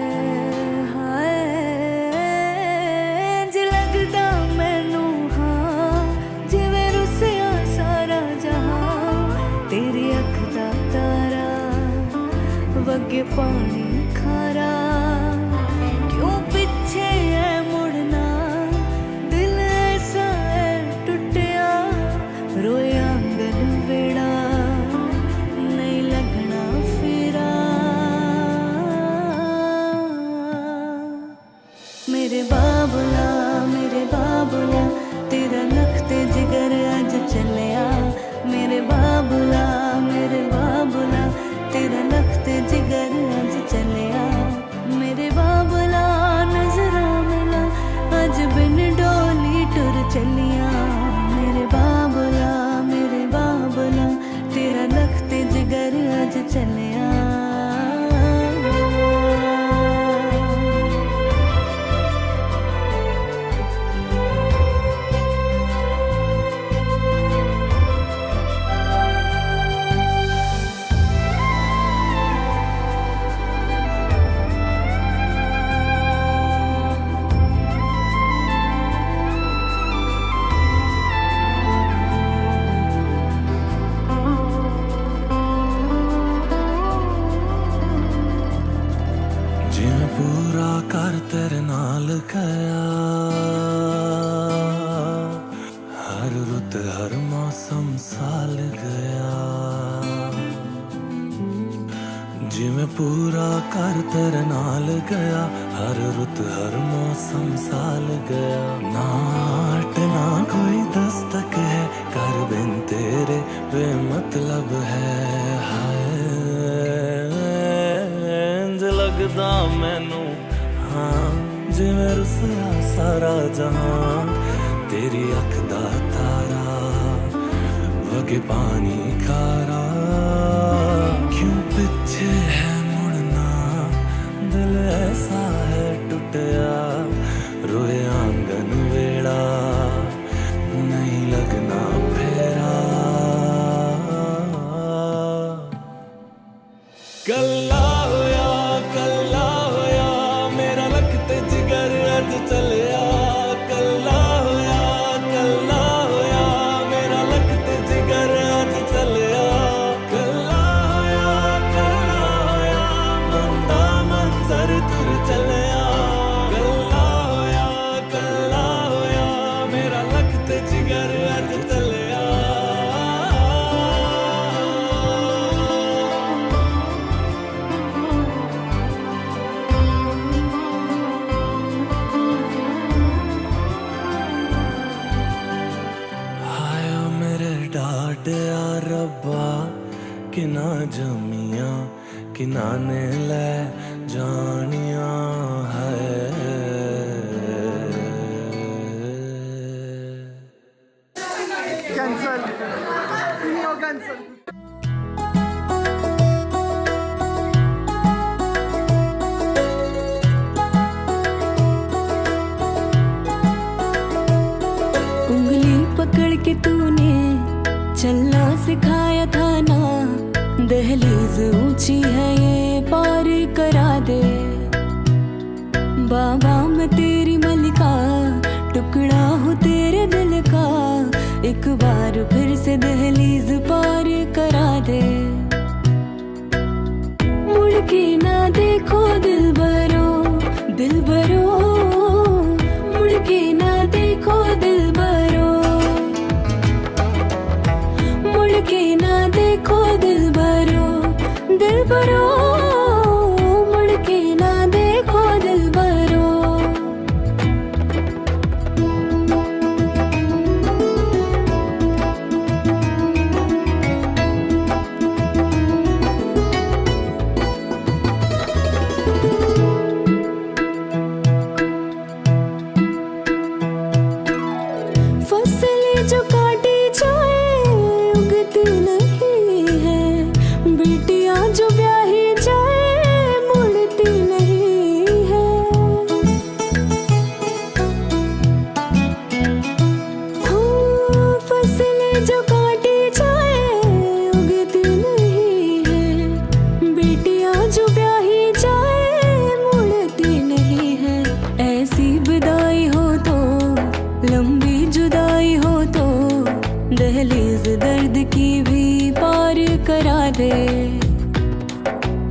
हाय इंज लगदा मैनू हाँ जिवें रुसिया सारा जहां तेरी अख दा तारा वगे पानी खारा क्यों पीछे है मुड़ना दिल ऐसा है टुटिया रोए आंगन वेड़ा नहीं लगना फिरा मेरे बाबुला तेरा नखते जिगर अज चलिया मेरे बाबुला तेरा नखते जिगर अज चलिया मेरे बाबुला नजरा मिला अज बिन डोली टुर चलिया मेरे बाबुला तेरा नखते जिगर अज चलिया जिवें पूरा कर तेरे नाल गया हर रुत हर मौसम साल गया जिवें पूरा कर तेरे नाल गया हर रुत हर मौसम साल गया नाट ना कोई दस्तक है कर बिन तेरे बेमतलब है हाय लगदा मैनू हाँ जिवें रुसिया सारा जहां तेरी अख दा तारा वगे पानी खारा क्यों पीछे है मुड़ना दिल ऐसा है टुटिया रोए आंगन वेड़ा नहीं लगना फेरा कल्ला चलिया कल्ला होया मेरा लखत जिगर अज चलिया कल्ला होया बंदा मंजर तुर चलिया कल्ला होया मेरा लखत जिगर अज चलिया डाडिया रब्बा किना जमिया किना ने ले जानिया है कैंसल उंगली पकड़ के तूने चलना सिखाया था ना दहलीज ऊंची है ये पार करा दे बाबा मैं तेरी मलिका टुकड़ा हूँ तेरे दिल का एक बार फिर से दहलीज पार करा दे मुड़ के ना देखो दिल भरो मुड़ के ना देखो दिल भरो के ना देखो दिल भरो मुड़ के ना देखो दिल भरो फसलें जो काट हद की भी पार करा दे।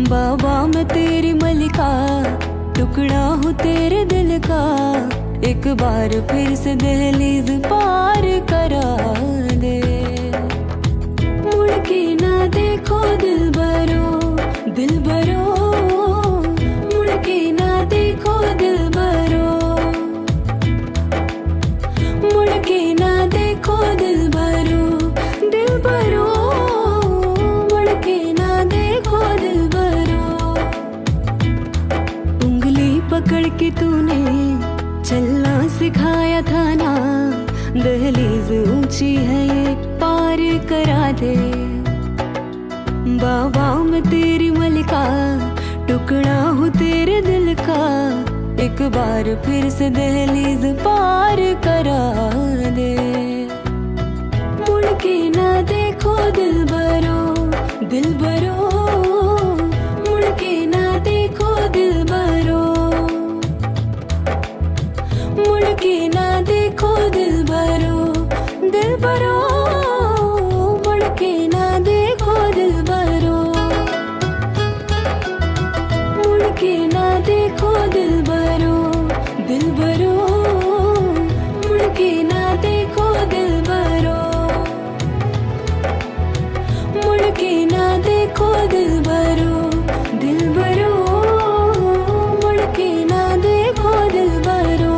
बाबा मैं तेरी मलिका, टुकड़ा हूँ तेरे दिल का, एक बार फिर से दहलीज पार करा दे। मुड़ के ना देखो दिल बरो, दिल बरो, मुड़ के ना देखो दिल बरो, मुड़ के ना देखो दिल बरो, दिल बरो, मुड़ के ना देखो दिल बरो। उंगली पकड़ के तूने चलना सिखाया था ना, दहलीज ऊंची है ये पार करा दे। बाबा मैं तेरी मलिका, टुकड़ा हूँ तेरे दिल का, एक बार फिर से दहलीज पार करा दे। मुड़ के ना देखो दिल बरो, दिल बरो, मुड़ के ना देखो दिल बरो, मुड़ के ना देखो दिल बरो, दिल बरो, मुड़ के ना देखो दिल बरो, मुड़ के ना देखो दिल बरो, दिल बरो, मुड़ के ना देखो दिल बरो, मुड़ के ना देखो दिल बरो, दिल बरो, मुड़ के ना देखो दिल बरो।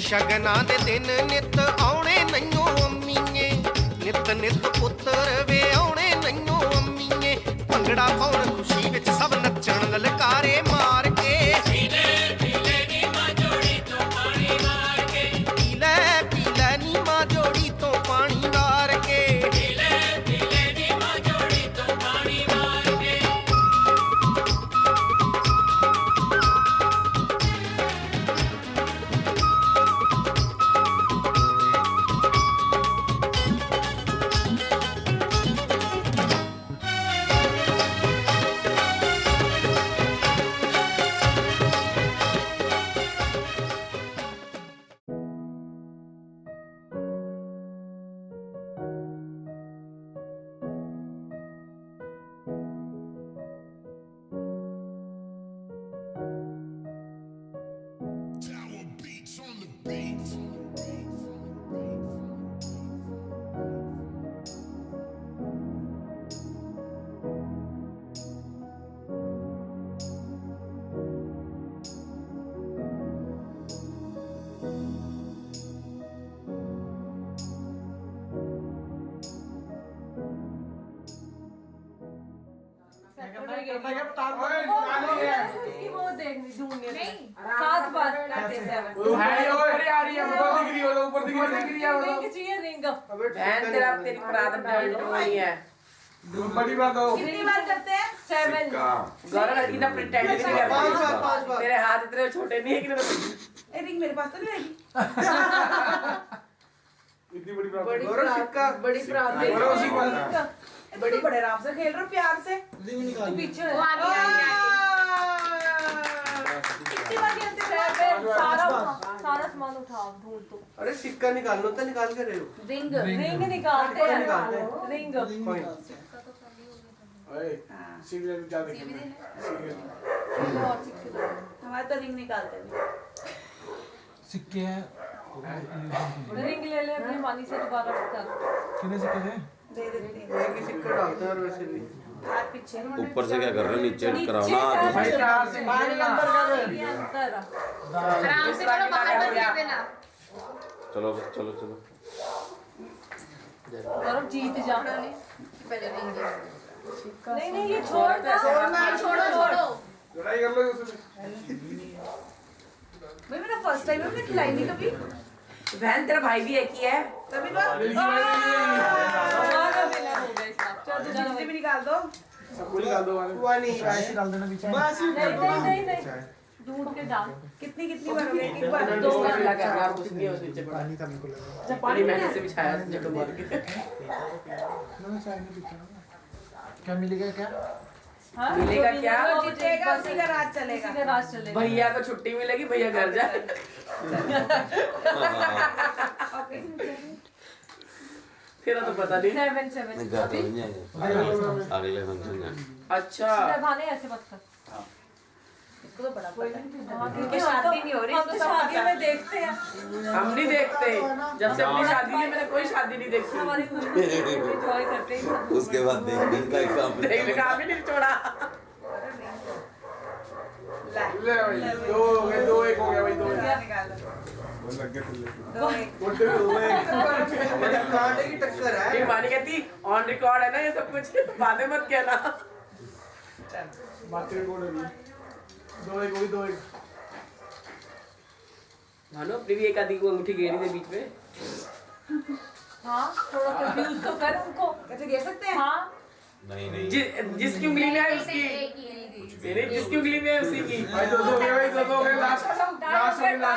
ਸ਼ਗਨਾਂ ਦੇ ਦਿਨ ਨਿਤ ਆਉਣੇ ਨਈਓ ਅੰਮੀਏ, ਨਿਤ ਨਿਤ ਪੁੱਤਰ ਵੇ ਆਉਣੇ ਨਈਓ ਅੰਮੀਏ। ਭੰਗੜਾ ਪਾਉਣ ਖੁਸ਼ੀ ਵਿੱਚ ਸਭ ਨੱਚਣ ਲਲਕਾਰੇ ਮਾਰ ਕੇ, ਪੀਲੇ ਪੀਲੇ ਨੀ ਮਾਂ ਜੋੜੀ ਤੋਂ ਪਾਣੀ ਵਾਰ ਕੇ, ਪੀਲੇ ਪੀਲੇ ਨੀ ਮਾਂ ਜੋੜੀ ਤੋਂ ਪਾਣੀ ਵਾਰ ਕੇ, ਪੀਲੇ ਪੀਲੇ ਨੀ ਮਾਂ ਜੋੜੀ ਤੋਂ ਪਾਣੀ ਵਾਰ ਕੇ। करना क्या बता दो। वो देखनी ढूंढनी नहीं 7 बार करते 7 है ऊपर ही आ रही है, ऊपर दिख रही है, ऊपर दिख रही है। रिंग चाहिए रिंग बहन तेरा तेरी प्रारंभ नहीं है। बड़ी बात हो। कितनी बार करते हैं 7 गौरव इतना प्रिटेंड नहीं करता। 5 बार। तेरे हाथ इतने छोटे नहीं है कि ए रिंग मेरे पास तो नहीं आएगी इतनी बड़ी बात। गौरव सिक्का बड़ी प्रारंभ गौरव सिक्का बड़ी बड़े आराम से खेल रहे हो प्यार से रिंग निकाल। पीछे वो आ गया कितनी बार खेलते हैं सारा सामान उठाओ ढूंढ तो अरे सिक्का निकाल लो तो निकाल के रहे हो। रिंग निकालते हैं रिंग ओए सिगरेट जा देखना। हमारे तो रिंग निकालते हैं सिक्के हैं। रिंग ले ले अपनी मानी से दोबारा कर कितने सिक्के थे? दे देते हैं एक ही सिक्का डालते हैं और वैसे भी हाथ पीछे ऊपर से क्या कर रहे हो, नीचे कराओ ना। भाई चार से पानी के अंदर कर रहे ये अंदर आराम से करो बाहर मत कर देना। चलो चलो चलो। गौरव जीत जा पहले रिंग नहीं ये छोड़ दो छोड़ो लड़ाई कर लो उसमें। भाई मेरा फर्स्ट टाइम है, मैंने खिलाई नहीं कभी बहन तेरा भाई भी एक ही है। तभी बात भी निकाल दो सबको निकाल दो वाले। ऐसे डाल देना पीछे। बस नहीं ढूंढ के डाल कितनी बार हो गई एक बार दो बार लगा यार कुछ नहीं उस नीचे पानी था बिल्कुल। जब पानी मैंने से बिछाया जब मार के क्या मिलेगा क्या? हाँ मिलेगा क्या? जीतेगा उसी का राज चलेगा भैया को छुट्टी मिलेगी, भैया घर जाए। तेरा तो पता नहीं। 7 नहीं घर तो नहीं आएंगे, अगले फंक्शन में। अच्छा भाने ऐसे मत कर इसको तो बड़ा पता है क्योंकि शादी नहीं हो रही, हम तो शादी में देखते हैं हम नहीं देखते। जब से अपनी शादी है मैंने कोई शादी नहीं देखी। हमारी एंजॉय करते हैं उसके बाद देखने का ही काम देखने का भी नहीं छोड़ा। ले भाई दो हो गए, 2-1 हो गया भाई। 2 निकाल लग गए तुल्ले। दो एक कांटे की टक्कर है। ये मानी कहती ऑन रिकॉर्ड है ना ये सब कुछ, बातें मत कहना। बातें रिकॉर्ड हो रही है। 2-1 हो गई, 2-1। भानु अपनी भी एक आधी को अंगूठी गेरी दे बीच में। हाँ थोड़ा कंफ्यूज तो कर उनको कैसे गे सकते हैं हाँ नहीं जिसकी उंगली में है उसकी, जिसकी उंगली में है उसी की। भाई 2 हो गए भाई, 2 हो गए। लास्ट हो गया,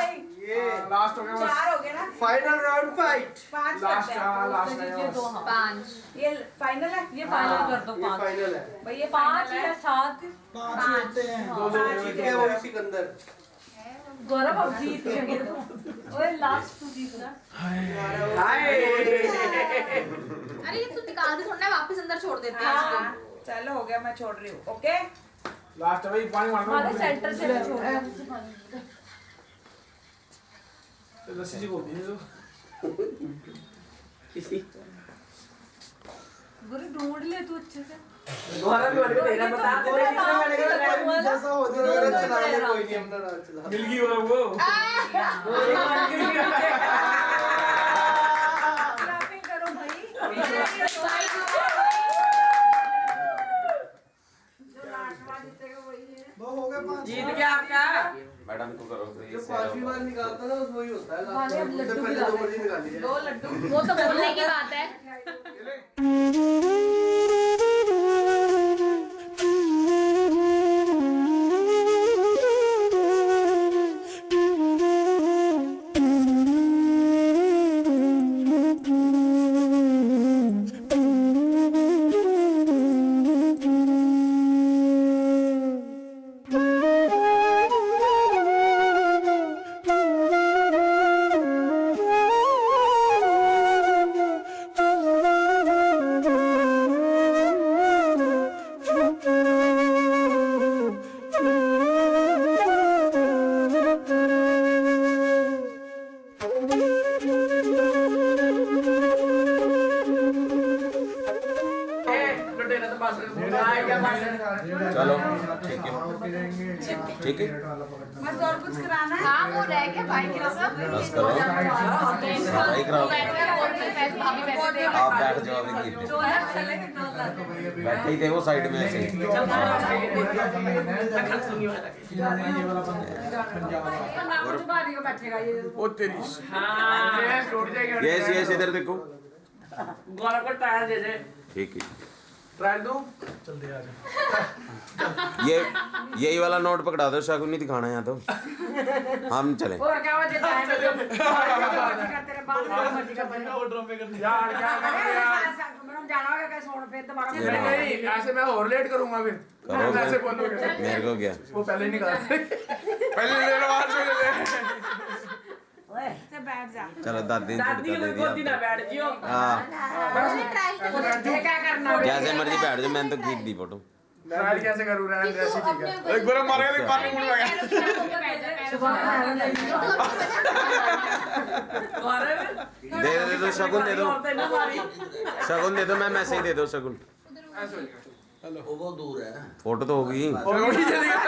ये लास्ट हो गया बस। 4 हो गए ना फाइनल राउंड फाइट। 5 लास्ट करते हैं लास्ट है ये 2 हाँ 5 ये फाइनल है ये फाइनल कर दो 5 फाइनल है भाई ये 5 या 7 5 होते हैं। 2 जीत गया वो सिकंदर। गौरव अब जीत गए ओए लास्ट तू जीतना हाय अरे ये तू निकाल दे थोड़ा, वापस अंदर छोड़ देते हैं इसको। चलो हो गया मैं छोड़ रही हूँ ओके लास्ट है भाई, पानी मार दो। हमारे सेंटर से मैं छोड़ रही हूँ लस्सी जी बोलती है तो किसी गुरु ढूंढ ले तू अच्छे से गौरव भी वाले तेरा बता दे जैसा हो जाए चला ले, कोई नहीं अपना राज चला। मिल गई और वो क्लैपिंग करो भाई जो लास्ट बार जीतेगा वही है वो हो गए 5। जीत गया आपका। मैडम को करो फ्री जो 5वीं बार निकालता ना वही होता है। भाले अब लड्डू पहले 2 बार निकाली है। 2 लड्डू वो तो बोलने की बात है। चलो ठीक लेके ठीक है बस और कुछ कराना है? हाँ वो रह गया भाई के सब बस करो भाई कराओ आप बैठ जाओ अभी गीत बैठे ही थे वो साइड में ऐसे यस यस इधर देखो गौरव को टायर दे दे ठीक है ट्रायल दो ये यही वाला नोट पकड़ा दो शगुन नहीं दिखाना यहाँ तो हम चले और क्या वजह है तेरे बाल मर्जी का बना ड्रम पे करते यार क्या कर यार मैडम जाना होगा कैसे और फिर दोबारा नहीं ऐसे मैं और लेट करूंगा फिर करोगे? ऐसे बोलोगे मेरे को क्या वो पहले नहीं करा पहले ले लो आज ले ले से बैठ जा। चलो दादी दादी को गोदी ना बैठ जियो हाँ ये क्या करना है जैसे मर्जी बैठ जाओ मैंने तो खींच दी फोटो ट्रायल कैसे करूं रैन ऐसे ठीक है एक बार मारेगा तो पानी मुड़ गया दे दो शगुन दे दो शगुन दे दो मैं मैसेज दे दो शगुन हेलो वो दूर है फोटो तो होगी थोड़ी चलेगा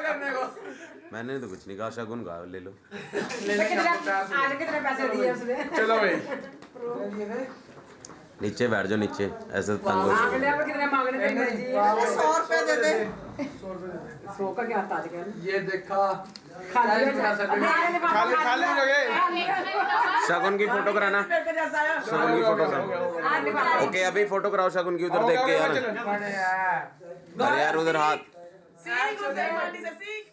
करने को मैंने तो कुछ नहीं कहा शगुन का ले लो आज कितने पैसे दिए उसने चलो भाई नीचे बैठ जाओ नीचे ऐसे तंग हो अगले आप कितने मांगने थे जी 100 रुपए दे दे। 100 का क्या आता है ये देखा खाली खाली जगह शगुन की फोटो कराना शगुन की फोटो कराओ ओके अभी फोटो कराओ शगुन की उधर देख के यार अरे यार उधर हाथ सीख उसे माटी से सीख